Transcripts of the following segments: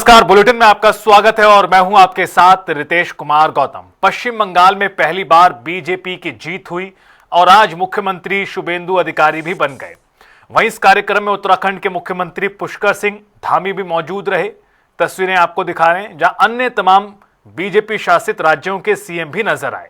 नमस्कार, बुलेटिन में आपका स्वागत है और मैं हूं आपके साथ रितेश कुमार गौतम। पश्चिम बंगाल में पहली बार बीजेपी की जीत हुई और आज मुख्यमंत्री शुभेंदु अधिकारी भी बन गए। वहीं इस कार्यक्रम में उत्तराखंड के मुख्यमंत्री पुष्कर सिंह धामी भी मौजूद रहे। तस्वीरें आपको दिखा रहे हैं, जहां अन्य तमाम बीजेपी शासित राज्यों के सीएम भी नजर आए।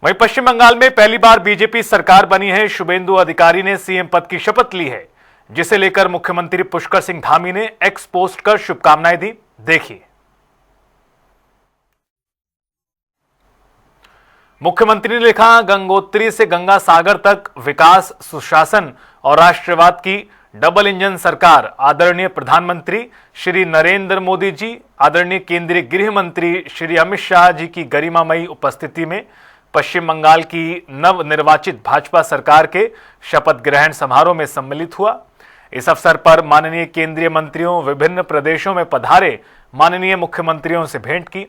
वहीं पश्चिम बंगाल में पहली बार बीजेपी सरकार बनी है। शुभेंदु अधिकारी ने सीएम पद की शपथ ली है, जिसे लेकर मुख्यमंत्री पुष्कर सिंह धामी ने एक्स पोस्ट कर शुभकामनाएं दी। देखिए, मुख्यमंत्री ने लिखा, गंगोत्री से गंगा सागर तक विकास, सुशासन और राष्ट्रवाद की डबल इंजन सरकार आदरणीय प्रधानमंत्री श्री नरेंद्र मोदी जी, आदरणीय केंद्रीय गृह मंत्री श्री अमित शाह जी की गरिमामयी उपस्थिति में पश्चिम बंगाल की नवनिर्वाचित भाजपा सरकार के शपथ ग्रहण समारोह में सम्मिलित हुआ। इस अवसर पर माननीय केंद्रीय मंत्रियों, विभिन्न प्रदेशों में पधारे माननीय मुख्यमंत्रियों से भेंट की।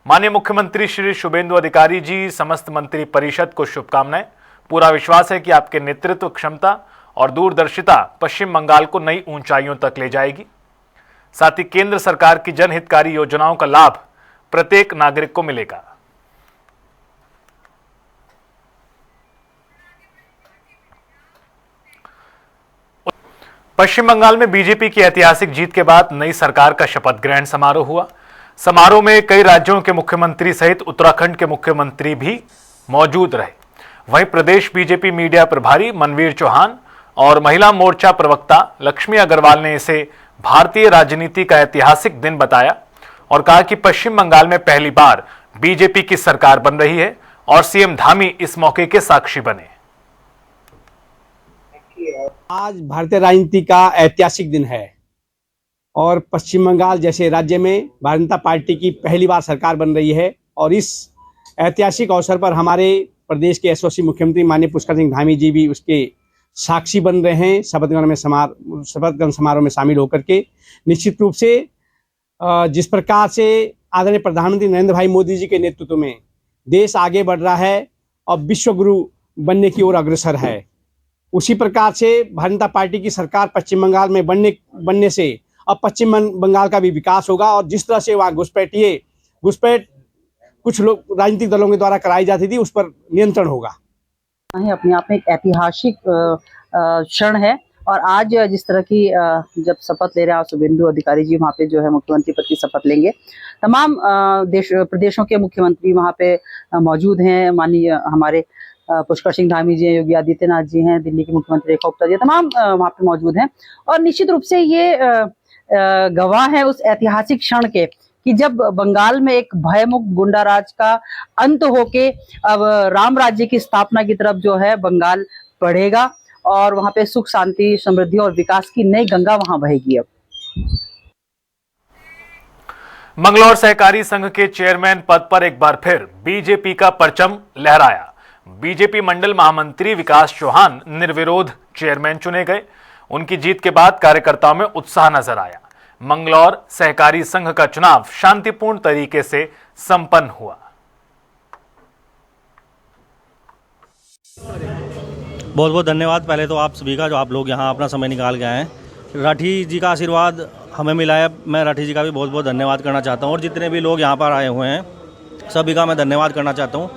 माननीय मुख्यमंत्री श्री शुभेंदु अधिकारी जी, समस्त मंत्री परिषद को शुभकामनाएं। पूरा विश्वास है कि आपके नेतृत्व क्षमता और दूरदर्शिता पश्चिम बंगाल को नई ऊंचाइयों तक ले जाएगी। साथ ही केंद्र सरकार की जनहितकारी योजनाओं का लाभ प्रत्येक नागरिक को मिलेगा। पश्चिम बंगाल में बीजेपी की ऐतिहासिक जीत के बाद नई सरकार का शपथ ग्रहण समारोह हुआ। समारोह में कई राज्यों के मुख्यमंत्री सहित उत्तराखंड के मुख्यमंत्री भी मौजूद रहे। वहीं प्रदेश बीजेपी मीडिया प्रभारी मनवीर चौहान और महिला मोर्चा प्रवक्ता लक्ष्मी अग्रवाल ने इसे भारतीय राजनीति का ऐतिहासिक दिन बताया और कहा कि पश्चिम बंगाल में पहली बार बीजेपी की सरकार बन रही है और सीएम धामी इस मौके के साक्षी बने। आज भारतीय राजनीति का ऐतिहासिक दिन है और पश्चिम बंगाल जैसे राज्य में भारतीय जनता पार्टी की पहली बार सरकार बन रही है और इस ऐतिहासिक अवसर पर हमारे प्रदेश के यशस्वी मुख्यमंत्री माननीय पुष्कर सिंह धामी जी भी उसके साक्षी बन रहे हैं। शपथ ग्रहण समारोह में शामिल होकर के निश्चित रूप से जिस प्रकार से आदरणीय प्रधानमंत्री नरेंद्र भाई मोदी जी के नेतृत्व में देश आगे बढ़ रहा है और विश्व गुरु बनने की ओर अग्रसर है, उसी प्रकार से भारतीय जनता पार्टी की सरकार पश्चिम बंगाल में बनने से अब पश्चिम बंगाल का भी विकास होगा और जिस तरह से वहाँ घुसपैठ कुछ लोग राजनीतिक दलों के द्वारा कराई जाती थी, उस पर नियंत्रण होगा। अपने आप में एक ऐतिहासिक क्षण है और आज जिस तरह की जब शपथ ले रहे हैं शुभेंदु अधिकारी जी वहाँ पे जो है मुख्यमंत्री पद की शपथ लेंगे। तमाम प्रदेशों के मुख्यमंत्री वहाँ पे मौजूद हैं। माननीय हमारे पुष्कर सिंह धामी जी हैं, योगी आदित्यनाथ जी हैं, दिल्ली के मुख्यमंत्री रेखा गुप्ता जी, तमाम वहाँ पे मौजूद हैं और निश्चित रूप से ये गवाह है उस ऐतिहासिक क्षण के कि जब बंगाल में एक भयमुक्त गुंडा राज का अंत होके अब राम राज्य की स्थापना की तरफ जो है बंगाल बढ़ेगा और वहाँ पे सुख, शांति, समृद्धि और विकास की नई गंगा वहाँ बहेगी। अब मंगलौर सहकारी संघ के चेयरमैन पद पर एक बार फिर बीजेपी का परचम लहराया। बीजेपी मंडल महामंत्री विकास चौहान निर्विरोध चेयरमैन चुने गए। उनकी जीत के बाद कार्यकर्ताओं में उत्साह नजर आया। मंगलौर सहकारी संघ का चुनाव शांतिपूर्ण तरीके से संपन्न हुआ। बहुत बहुत धन्यवाद पहले तो आप सभी का, जो आप लोग यहाँ अपना समय निकाल के आए हैं। राठी जी का आशीर्वाद हमें मिला है, मैं राठी जी का भी बहुत बहुत धन्यवाद करना चाहता हूँ और जितने भी लोग यहाँ पर आए हुए हैं सभी का मैं धन्यवाद करना चाहता हूँ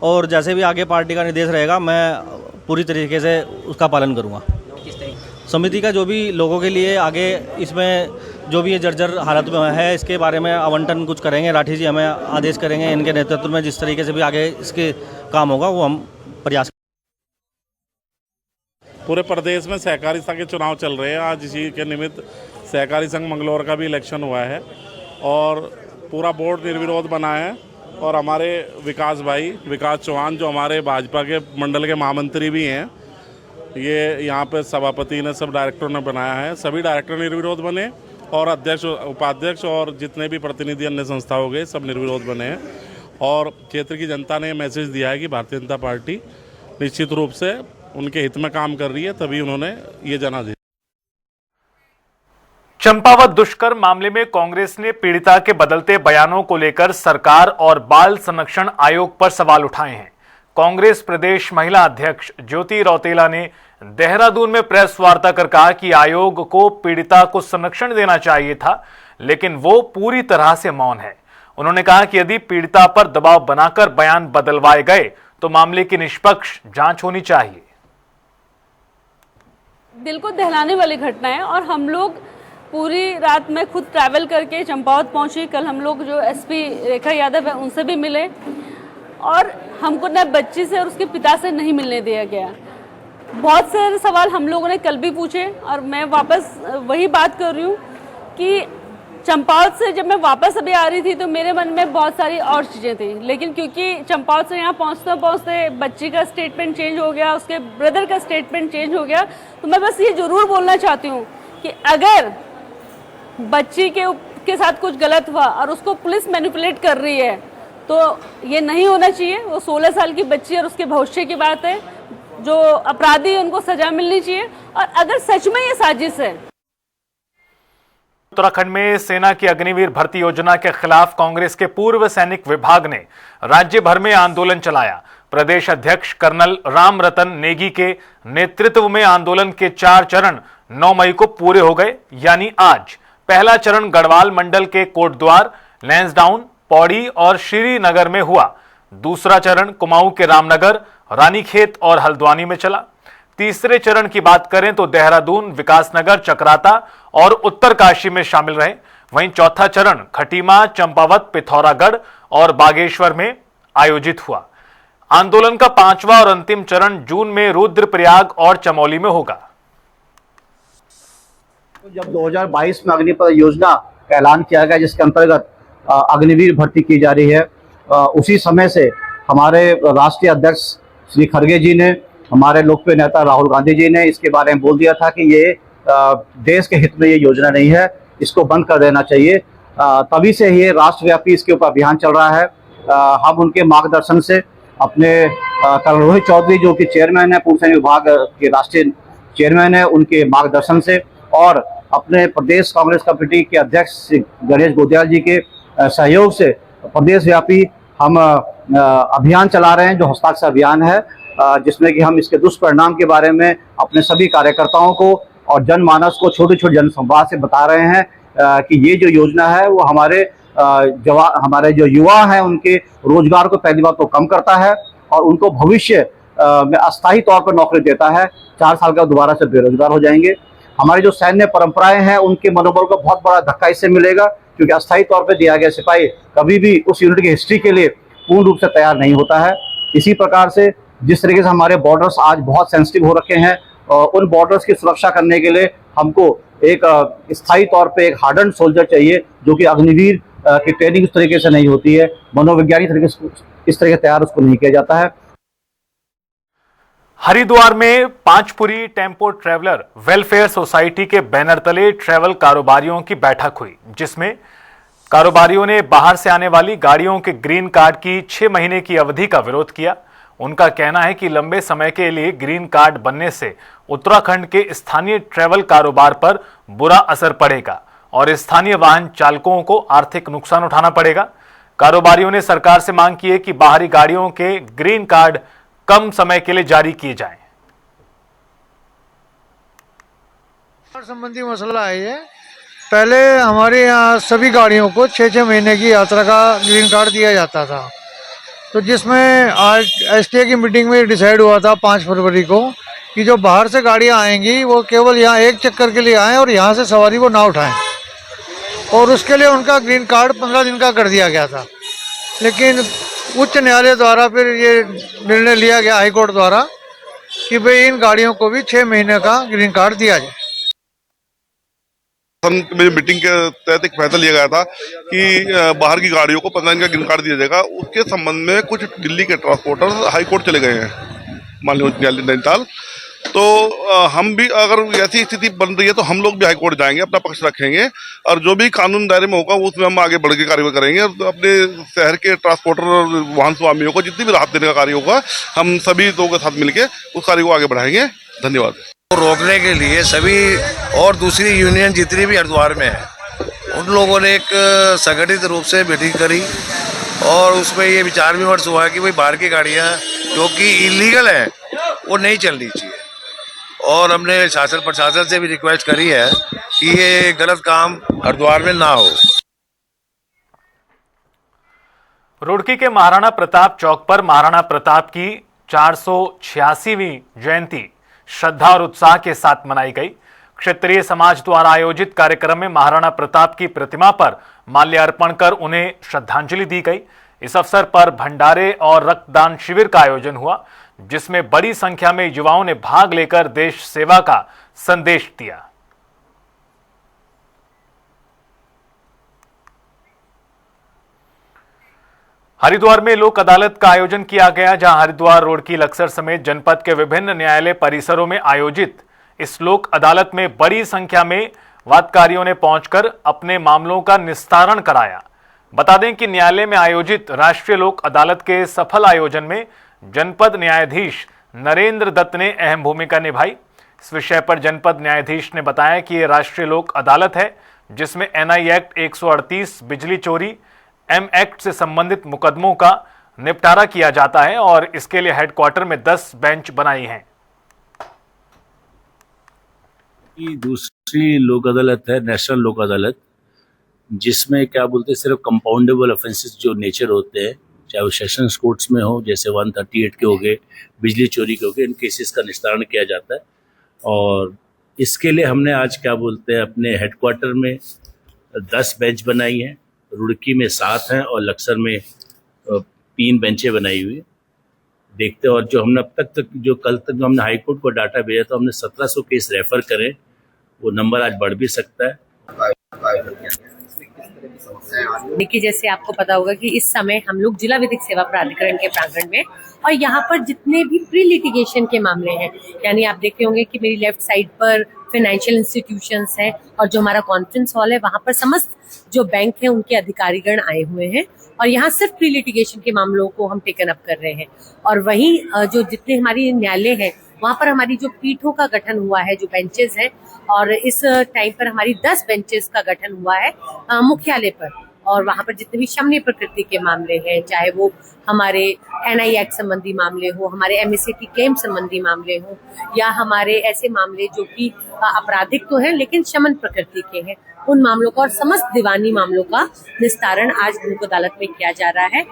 और जैसे भी आगे पार्टी का निर्देश रहेगा मैं पूरी तरीके से उसका पालन करूँगा। समिति का जो भी लोगों के लिए आगे इसमें जो भी ये जर्जर हालत में है इसके बारे में आवंटन कुछ करेंगे, राठी जी हमें आदेश करेंगे, इनके नेतृत्व में जिस तरीके से भी आगे इसके काम होगा वो हम प्रयास। पूरे प्रदेश में सहकारी संघ के चुनाव चल रहे हैं। आज इसी के निमित्त सहकारी संघ मंगलौर का भी इलेक्शन हुआ है और पूरा बोर्ड निर्विरोध बना है और हमारे विकास चौहान जो हमारे भाजपा के मंडल के महामंत्री भी हैं, ये यहाँ पे सभापति ने सब डायरेक्टरों ने बनाया है। सभी डायरेक्टर निर्विरोध बने और अध्यक्ष, उपाध्यक्ष और जितने भी प्रतिनिधि अन्य संस्था हो गए सब निर्विरोध बने हैं और क्षेत्र की जनता ने मैसेज दिया है कि भारतीय जनता पार्टी निश्चित रूप से उनके हित में काम कर रही है, तभी उन्होंने ये जनादेश। चंपावत दुष्कर्म मामले में कांग्रेस ने पीड़िता के बदलते बयानों को लेकर सरकार और बाल संरक्षण आयोग पर सवाल उठाए हैं। कांग्रेस प्रदेश महिला अध्यक्ष ज्योति रौतेला ने देहरादून में प्रेस वार्ता कर कहा कि आयोग को पीड़िता को संरक्षण देना चाहिए था, लेकिन वो पूरी तरह से मौन है। उन्होंने कहा कि यदि पीड़िता पर दबाव बनाकर बयान बदलवाए गए तो मामले की निष्पक्ष जांच होनी चाहिए। दिल को दहलाने वाली घटना है और हम लोग पूरी रात में खुद ट्रैवल करके चंपावत पहुंची। कल हम लोग जो एसपी रेखा यादव है उनसे भी मिले और हमको न बच्ची से और उसके पिता से नहीं मिलने दिया गया। बहुत सारे सवाल हम लोगों ने कल भी पूछे और मैं वापस वही बात कर रही हूँ कि चंपावत से जब मैं वापस अभी आ रही थी तो मेरे मन में बहुत सारी और चीज़ें थी, लेकिन क्योंकि चंपावत से यहाँ पहुँचते पहुँचते बच्ची का स्टेटमेंट चेंज हो गया, उसके ब्रदर का स्टेटमेंट चेंज हो गया, तो मैं बस ये ज़रूर बोलना चाहती हूँ कि अगर बच्ची के साथ कुछ गलत हुआ और उसको पुलिस मैनिपुलेट कर रही है तो ये नहीं होना चाहिए। वो 16 साल की बच्ची और उसके भविष्य की बात है। जो अपराधी है उनको सजा मिलनी चाहिए और अगर सच में ये साजिश है। उत्तराखंड में सेना की अग्निवीर भर्ती योजना के खिलाफ कांग्रेस के पूर्व सैनिक विभाग ने राज्य भर में आंदोलन चलाया। प्रदेश अध्यक्ष कर्नल राम रतन नेगी के नेतृत्व में आंदोलन के 4 चरण 9 मई को पूरे हो गए, यानी आज। पहला चरण गढ़वाल मंडल के कोटद्वार, लैंसडाउन, पौड़ी और श्रीनगर में हुआ। दूसरा चरण कुमाऊं के रामनगर, रानीखेत और हल्द्वानी में चला। तीसरे चरण की बात करें तो देहरादून, विकासनगर, चकराता और उत्तरकाशी में शामिल रहे। वहीं चौथा चरण खटीमा, चंपावत, पिथौरागढ़ और बागेश्वर में आयोजित हुआ। आंदोलन का 5वां और अंतिम चरण जून में रुद्रप्रयाग और चमोली में होगा। जब 2022 में अग्निपथ योजना का ऐलान किया गया जिसके अंतर्गत अग्निवीर भर्ती की जा रही है, उसी समय से हमारे राष्ट्रीय अध्यक्ष श्री खड़गे जी ने, हमारे लोकप्रिय नेता राहुल गांधी जी ने इसके बारे में बोल दिया था कि ये देश के हित में ये योजना नहीं है, इसको बंद कर देना चाहिए। तभी से ये राष्ट्रव्यापी इसके ऊपर अभियान चल रहा है। हम उनके मार्गदर्शन से अपने कर्नल रोहित चौधरी जो कि चेयरमैन है, पूर्व सैनिक विभाग के राष्ट्रीय चेयरमैन है, उनके मार्गदर्शन से और अपने प्रदेश कांग्रेस कमेटी के अध्यक्ष गणेश गोदियाल जी के सहयोग से प्रदेश व्यापी हम अभियान चला रहे हैं, जो हस्ताक्षर अभियान है, जिसमें कि हम इसके दुष्परिणाम के बारे में अपने सभी कार्यकर्ताओं को और जनमानस को छोटे छोटे जनसंवाद से बता रहे हैं कि ये जो योजना है वो हमारे जो युवा हैं उनके रोजगार को पहली बात तो कम करता है और उनको भविष्य में अस्थायी तौर पर नौकरी देता है। 4 साल का दोबारा से बेरोजगार हो जाएंगे। हमारी जो सैन्य परंपराएं हैं उनके मनोबल को बहुत बड़ा धक्का इससे मिलेगा, क्योंकि अस्थायी तौर पर दिया गया सिपाही कभी भी उस यूनिट की हिस्ट्री के लिए पूर्ण रूप से तैयार नहीं होता है। इसी प्रकार से जिस तरीके से हमारे बॉर्डर्स आज बहुत सेंसिटिव हो रखे हैं, उन बॉर्डर्स की सुरक्षा करने के लिए हमको एक स्थायी तौर पे एक हार्डन सोल्जर चाहिए, जो कि अग्निवीर की ट्रेनिंग इस तरीके से नहीं होती है, मनोवैज्ञानिक तरीके से इस तरह से तैयार उसको नहीं किया जाता है। हरिद्वार में पांचपुरी टेम्पो ट्रैवलर वेलफेयर सोसाइटी के बैनर तले ट्रैवल कारोबारियों की बैठक हुई, जिसमें कारोबारियों ने बाहर से आने वाली गाड़ियों के ग्रीन कार्ड की 6 महीने की अवधि का विरोध किया। उनका कहना है कि लंबे समय के लिए ग्रीन कार्ड बनने से उत्तराखंड के स्थानीय ट्रैवल कारोबार पर बुरा असर पड़ेगा और स्थानीय वाहन चालकों को आर्थिक नुकसान उठाना पड़ेगा। कारोबारियों ने सरकार से मांग की है कि बाहरी गाड़ियों के ग्रीन कार्ड कम समय के लिए जारी किए जाएं। संबंधी मसला है ये। पहले हमारे यहाँ सभी गाड़ियों को 6-6 महीने की यात्रा का ग्रीन कार्ड दिया जाता था, तो जिसमें आज एसटीए की मीटिंग में डिसाइड हुआ था 5 फरवरी को कि जो बाहर से गाड़ियाँ आएंगी वो केवल यहाँ एक चक्कर के लिए आएँ और यहाँ से सवारी वो ना उठाएं, और उसके लिए उनका ग्रीन कार्ड 15 दिन का कर दिया गया था। लेकिन उच्च न्यायालय द्वारा फिर ये निर्णय लिया गया, हाई कोर्ट द्वारा, कि भाई इन गाड़ियों को भी 6 महीने का ग्रीन कार्ड दिया जाए। मीटिंग के तहत एक फैसला लिया गया था कि बाहर की गाड़ियों को 15 दिन का ग्रीन कार्ड दिया जाएगा। उसके संबंध में कुछ दिल्ली के ट्रांसपोर्टर हाई कोर्ट चले गए हैं, माननीय उच्च न्यायालय नैनीताल। तो हम भी अगर ऐसी स्थिति बन रही है तो हम लोग भी हाई कोर्ट जाएंगे, अपना पक्ष रखेंगे और जो भी कानून दायरे में होगा उसमें हम आगे बढ़ के कार्रवाई करेंगे। अपने शहर के ट्रांसपोर्टर और वाहन स्वामियों को जितनी भी राहत देने का कार्य होगा हम सभी लोगों के साथ मिलकर उस कार्य को आगे बढ़ाएंगे। धन्यवाद। रोकने के लिए सभी और दूसरी यूनियन जितनी भी हरिद्वार में है उन लोगों ने एक संगठित रूप से मीटिंग करी और उसमें ये विचार विमर्श हुआ कि भाई बाहर की गाड़ियाँ जो कि इलीगल हैं वो नहीं चलनी चाहिए। और हमने शासन प्रशासन से भी रिक्वेस्ट करी है कि ये गलत काम हरिद्वार में ना हो। रुड़की के महाराणा प्रताप चौक पर महाराणा प्रताप की 486वीं जयंती श्रद्धा और उत्साह के साथ मनाई गई। क्षेत्रीय समाज द्वारा आयोजित कार्यक्रम में महाराणा प्रताप की प्रतिमा पर माल्यार्पण कर उन्हें श्रद्धांजलि दी गई। इस अवसर पर भंडारे और रक्तदान शिविर का आयोजन हुआ, जिसमें बड़ी संख्या में युवाओं ने भाग लेकर देश सेवा का संदेश दिया। हरिद्वार में लोक अदालत का आयोजन किया गया, जहां हरिद्वार, रुड़की, लक्सर समेत जनपद के विभिन्न न्यायालय परिसरों में आयोजित इस लोक अदालत में बड़ी संख्या में वादकारियों ने पहुंचकर अपने मामलों का निस्तारण कराया। बता दें कि न्यायालय में आयोजित राष्ट्रीय लोक अदालत के सफल आयोजन में जनपद न्यायाधीश नरेंद्र दत्त ने अहम भूमिका निभाई। इस विषय पर जनपद न्यायाधीश ने बताया कि यह राष्ट्रीय लोक अदालत है, जिसमें NI एक्ट 138, बिजली चोरी, M एक्ट से संबंधित मुकदमों का निपटारा किया जाता है और इसके लिए हेडक्वार्टर में 10 बेंच बनाई हैं। दूसरी लोक अदालत है नेशनल लोक अदालत, जिसमें क्या बोलते हैं सिर्फ कंपाउंडेबल ऑफेंसेस जो नेचर होते हैं, चाहे वो सेशंस कोर्ट्स में हो, जैसे 138 के हो गए, बिजली चोरी के हो गए, इन केसेस का निस्तारण किया जाता है। और इसके लिए हमने आज क्या बोलते हैं अपने हेडक्वार्टर में 10 बेंच बनाई हैं, रुड़की में 7 हैं और लक्सर में 3 बेंचें बनाई हुई। देखते हैं, और जो हमने अब तक जो कल तक जो हमने हाईकोर्ट को डाटा भेजा तो हमने 1700 केस रेफर करें, वो नंबर आज बढ़ भी सकता है। देखिए, जैसे आपको पता होगा कि इस समय हम लोग जिला विधिक सेवा प्राधिकरण के प्रांगण में, और यहाँ पर जितने भी प्री लिटिगेशन के मामले हैं, यानी आप देखते होंगे कि मेरी लेफ्ट साइड पर फाइनेंशियल इंस्टीट्यूशंस है और जो हमारा कॉन्फ्रेंस हॉल है वहाँ पर समस्त जो बैंक है उनके अधिकारीगण आए हुए हैं और यहाँ सिर्फ प्री लिटिगेशन के मामलों को हम टेकन अप कर रहे हैं। और वहीं जो जितने हमारी न्यायालय है वहाँ पर हमारी जो पीठों का गठन हुआ है, जो बेंचेस हैं, और इस टाइम पर हमारी 10 बेंचेस का गठन हुआ है मुख्यालय पर। और वहाँ पर जितने भी शमनीय प्रकृति के मामले हैं, चाहे वो हमारे NI एक्ट संबंधी मामले हो, हमारे MACT क्लेम संबंधी मामले हो, या हमारे ऐसे मामले जो कि आपराधिक तो हैं लेकिन शमन प्रकृति के हैं, उन मामलों का और समस्त दीवानी मामलों का निस्तारण आज लोक अदालत में किया जा रहा है।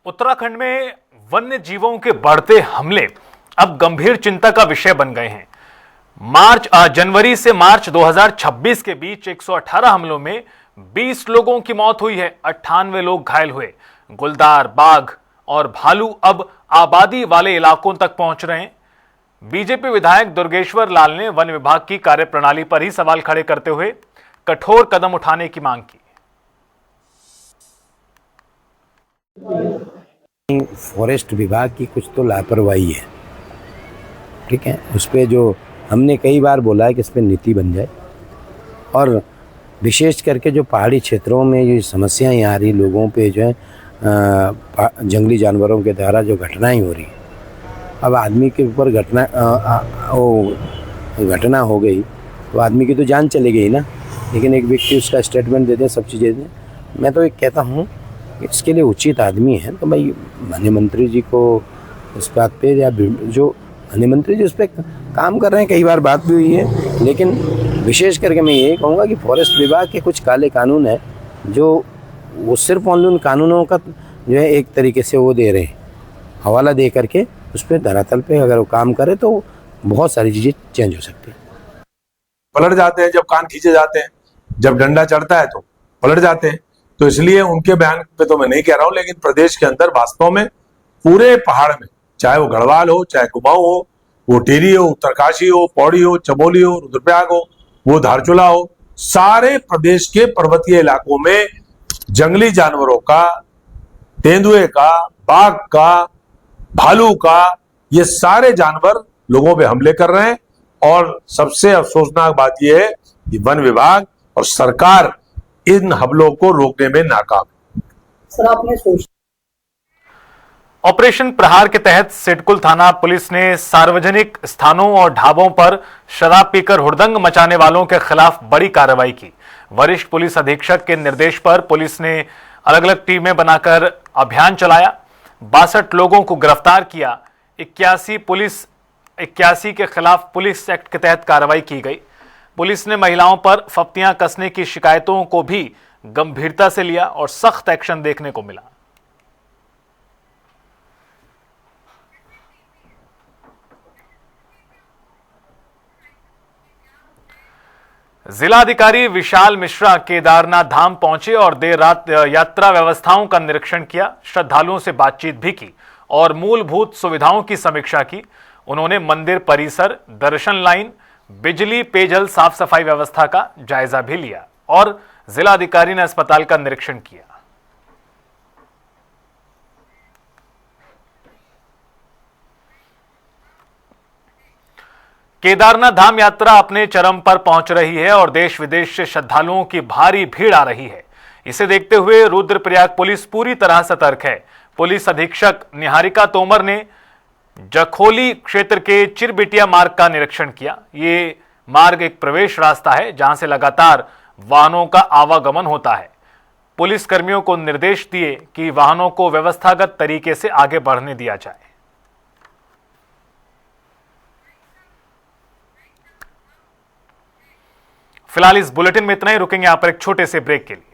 उत्तराखंड में वन्य जीवों के बढ़ते हमले अब गंभीर चिंता का विषय बन गए हैं। जनवरी से मार्च 2026 के बीच 118 हमलों में 20 लोगों की मौत हुई है, 98 लोग घायल हुए। गुलदार, बाघ और भालू अब आबादी वाले इलाकों तक पहुंच रहे हैं। बीजेपी विधायक दुर्गेश्वर लाल ने वन विभाग की कार्यप्रणाली पर ही सवाल खड़े करते हुए कठोर कदम उठाने की मांग की। फॉरेस्ट विभाग की कुछ तो लापरवाही है, ठीक है। उस पर जो हमने कई बार बोला है कि इस पर नीति बन जाए, और विशेष करके जो पहाड़ी क्षेत्रों में ये समस्याएं आ रही, लोगों पे जो है जंगली जानवरों के द्वारा जो घटनाएं हो रही, अब आदमी के ऊपर घटना हो गई तो आदमी की तो जान चली गई ना, लेकिन एक व्यक्ति उसका स्टेटमेंट देते हैं, सब चीज़ें देते हैं। मैं तो एक कहता हूँ कि इसके लिए उचित आदमी है तो भाई वन मंत्री जी को इस बात पे, या जो वन मंत्री जी उस पर काम कर रहे हैं, कई बार बात भी हुई है, लेकिन विशेष करके मैं ये कहूँगा कि फॉरेस्ट विभाग के कुछ काले कानून है जो वो सिर्फ उन कानूनों का जो है एक तरीके से वो दे रहे हैं, हवाला दे करके उस पर धरातल पे अगर वो काम करे तो बहुत सारी चीज़ें चेंज हो सकती हैं। पलट जाते हैं जब कान खींचे जाते हैं, जब डंडा चढ़ता है तो पलट जाते हैं। तो इसलिए उनके बयान पे तो मैं नहीं कह रहा हूँ, लेकिन प्रदेश के अंदर वास्तव में पूरे पहाड़ में, चाहे वो गढ़वाल हो, चाहे कुमाऊं हो, वो टिहरी हो, उत्तरकाशी हो, पौड़ी हो, चमोली हो, रुद्रप्रयाग हो, वो धारचूला हो, सारे प्रदेश के पर्वतीय इलाकों में जंगली जानवरों का, तेंदुए का, बाघ का, भालू का, ये सारे जानवर लोगों पे हमले कर रहे हैं। और सबसे अफसोसनाक बात यह है कि वन विभाग और सरकार इन हमलों को रोकने में नाकाम है। सर, आपने ऑपरेशन प्रहार के तहत सिडकुल थाना पुलिस ने सार्वजनिक स्थानों और ढाबों पर शराब पीकर हुड़दंग मचाने वालों के खिलाफ बड़ी कार्रवाई की। वरिष्ठ पुलिस अधीक्षक के निर्देश पर पुलिस ने अलग अलग टीमें बनाकर अभियान चलाया, 62 लोगों को गिरफ्तार किया। 81 के खिलाफ पुलिस एक्ट के तहत कार्रवाई की गई। पुलिस ने महिलाओं पर फप्तियां कसने की शिकायतों को भी गंभीरता से लिया और सख्त एक्शन देखने को मिला। जिलाधिकारी विशाल मिश्रा केदारनाथ धाम पहुंचे और देर रात यात्रा व्यवस्थाओं का निरीक्षण किया, श्रद्धालुओं से बातचीत भी की और मूलभूत सुविधाओं की समीक्षा की। उन्होंने मंदिर परिसर, दर्शन लाइन, बिजली, पेयजल, साफ सफाई व्यवस्था का जायजा भी लिया और जिलाधिकारी ने अस्पताल का निरीक्षण किया। केदारनाथ धाम यात्रा अपने चरम पर पहुंच रही है और देश विदेश से श्रद्धालुओं की भारी भीड़ आ रही है। इसे देखते हुए रुद्रप्रयाग पुलिस पूरी तरह सतर्क है। पुलिस अधीक्षक निहारिका तोमर ने जखोली क्षेत्र के चिरबिटिया मार्ग का निरीक्षण किया। ये मार्ग एक प्रवेश रास्ता है जहां से लगातार वाहनों का आवागमन होता है। पुलिस कर्मियों को निर्देश दिए कि वाहनों को व्यवस्थागत तरीके से आगे बढ़ने दिया जाए। फिलहाल इस बुलेटिन में इतना ही। रुकेंगे यहां पर एक छोटे से ब्रेक के लिए।